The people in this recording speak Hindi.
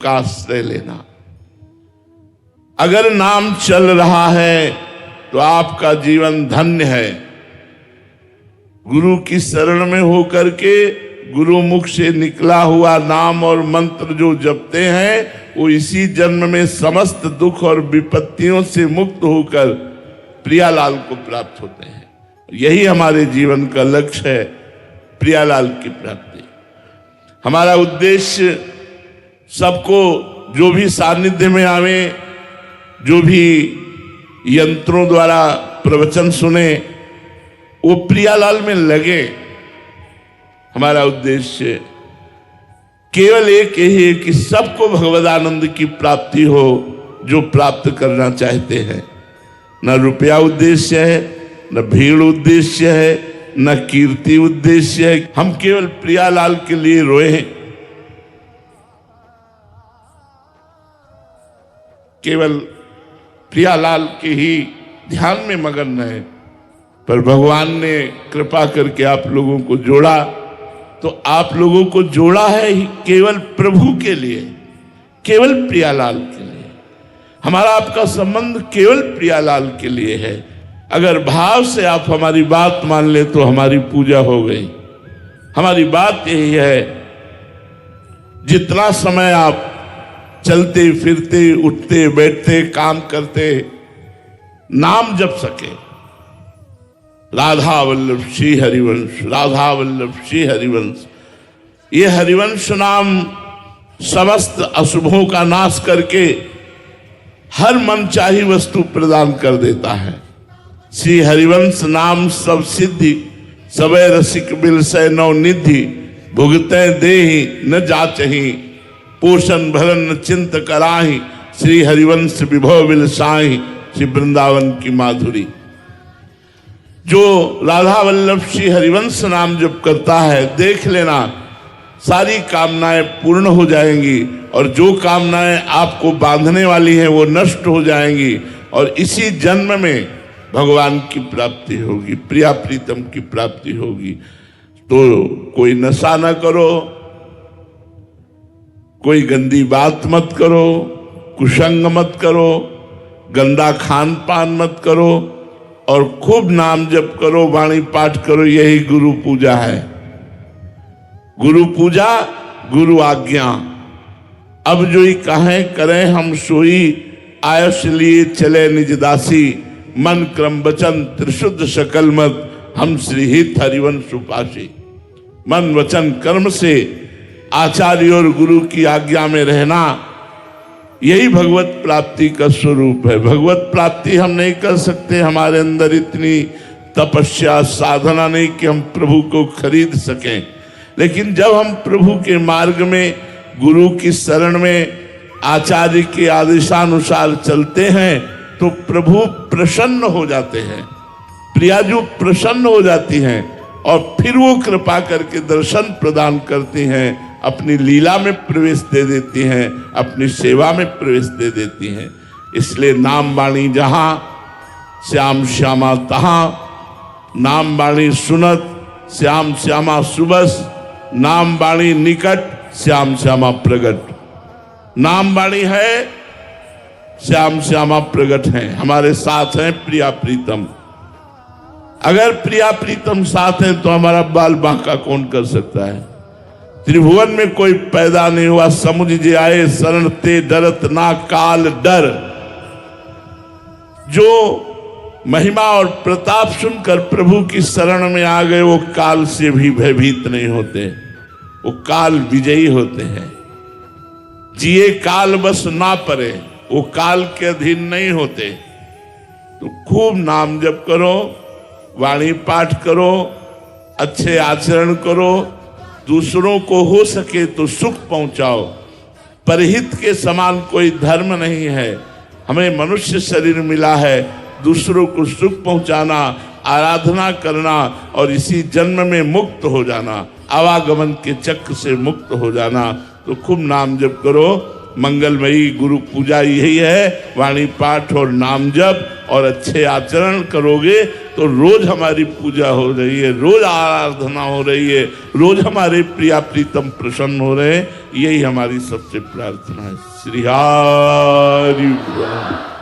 का आश्रय लेना। अगर नाम चल रहा है तो आपका जीवन धन्य है। गुरु की शरण में होकर के गुरु मुख से निकला हुआ नाम और मंत्र जो जपते हैं वो इसी जन्म में समस्त दुख और विपत्तियों से मुक्त होकर प्रियालाल को प्राप्त होते हैं। यही हमारे जीवन का लक्ष्य है, प्रियालाल की प्राप्ति। हमारा उद्देश्य सबको जो भी सानिध्य में आवे, जो भी यंत्रों द्वारा प्रवचन सुने, वो प्रियालाल में लगे। हमारा उद्देश्य केवल एक ही है कि सबको भगवदानंद की प्राप्ति हो जो प्राप्त करना चाहते हैं। न रुपया उद्देश्य है, न भीड़ उद्देश्य है, न कीर्ति उद्देश्य है। हम केवल प्रियालाल के लिए रोए हैं, केवल प्रियालाल के ही ध्यान में मगन रहे। पर भगवान ने कृपा करके आप लोगों को जोड़ा, तो आप लोगों को जोड़ा है केवल प्रभु के लिए, केवल प्रियालाल के लिए। हमारा आपका संबंध केवल प्रियालाल के लिए है। अगर भाव से आप हमारी बात मान ले तो हमारी पूजा हो गई। हमारी बात यही है, जितना समय आप चलते फिरते उठते बैठते काम करते नाम जप सके, राधा वल्लभ श्री हरिवंश, राधा वल्लभ श्री हरिवंश। ये हरिवंश नाम समस्त अशुभों का नाश करके हर मनचाही वस्तु प्रदान कर देता है। श्री हरिवंश नाम सब सिद्धि, सबे रसिक बिलसै नौ निधि, भुगते देहि न जाचहि, पोषण भरन चिंत कराहि, श्री हरिवंश विभव बिलसाहि, श्री वृंदावन की माधुरी। जो राधा वल्लभ श्री हरिवंश नाम जप करता है, देख लेना सारी कामनाएं पूर्ण हो जाएंगी, और जो कामनाएं आपको बांधने वाली हैं वो नष्ट हो जाएंगी, और इसी जन्म में भगवान की प्राप्ति होगी, प्रिया प्रीतम की प्राप्ति होगी। तो कोई नशा न करो, कोई गंदी बात मत करो, कुसंग मत करो, गंदा खान पान मत करो, और खूब नाम जप करो, वाणी पाठ करो। यही गुरु पूजा है। गुरु पूजा, गुरु आज्ञा। अब जो ही कहें करें हम सोई, आयुष लिए चले निज दासी, मन क्रम वचन त्रिशुद्ध सकल मत, हम श्रीहित हरिवंश उपासी। मन वचन कर्म से आचार्य और गुरु की आज्ञा में रहना, यही भगवत प्राप्ति का स्वरूप है। भगवत प्राप्ति हम नहीं कर सकते, हमारे अंदर इतनी तपस्या साधना नहीं कि हम प्रभु को खरीद सकें। लेकिन जब हम प्रभु के मार्ग में, गुरु की शरण में, आचार्य के आदेशानुसार चलते हैं तो प्रभु प्रसन्न हो जाते हैं, प्रियाजू प्रसन्न हो जाती हैं, और फिर वो कृपा करके दर्शन प्रदान करती हैं, अपनी लीला में प्रवेश दे देती हैं, अपनी सेवा में प्रवेश दे देती हैं। इसलिए नाम वाणी जहां, श्याम श्यामा तहां, नाम वाणी सुनत, श्याम श्यामा सुबस, नाम वाणी निकट, श्याम श्यामा प्रगट। नाम वाणी है, श्याम श्यामा प्रगट हैं, हमारे साथ हैं प्रिया प्रीतम। अगर प्रिया प्रीतम साथ हैं तो हमारा बाल बांका कौन कर सकता है। त्रिभुवन में कोई पैदा नहीं हुआ, समुझ जे आए शरण ते डरत ना काल डर। जो महिमा और प्रताप सुनकर प्रभु की शरण में आ गए, वो काल से भी भयभीत नहीं होते, वो काल विजयी होते हैं। जिए काल बस ना परे, वो काल के अधीन नहीं होते। तो खूब नाम जप करो, वाणी पाठ करो, अच्छे आचरण करो, दूसरों को हो सके तो सुख पहुंचाओ। परहित के समान कोई धर्म नहीं है। हमें मनुष्य शरीर मिला है, दूसरों को सुख पहुंचाना, आराधना करना, और इसी जन्म में मुक्त हो जाना, आवागमन के चक्र से मुक्त हो जाना। तो खूब नाम जप करो, मंगलमयी गुरु पूजा यही है, वाणी पाठ और नाम जप और अच्छे आचरण करोगे तो रोज हमारी पूजा हो रही है, रोज आराधना हो रही है, रोज हमारे प्रिया प्रीतम प्रसन्न हो रहे हैं। यही हमारी सबसे प्रार्थना है। श्री हरि बोल।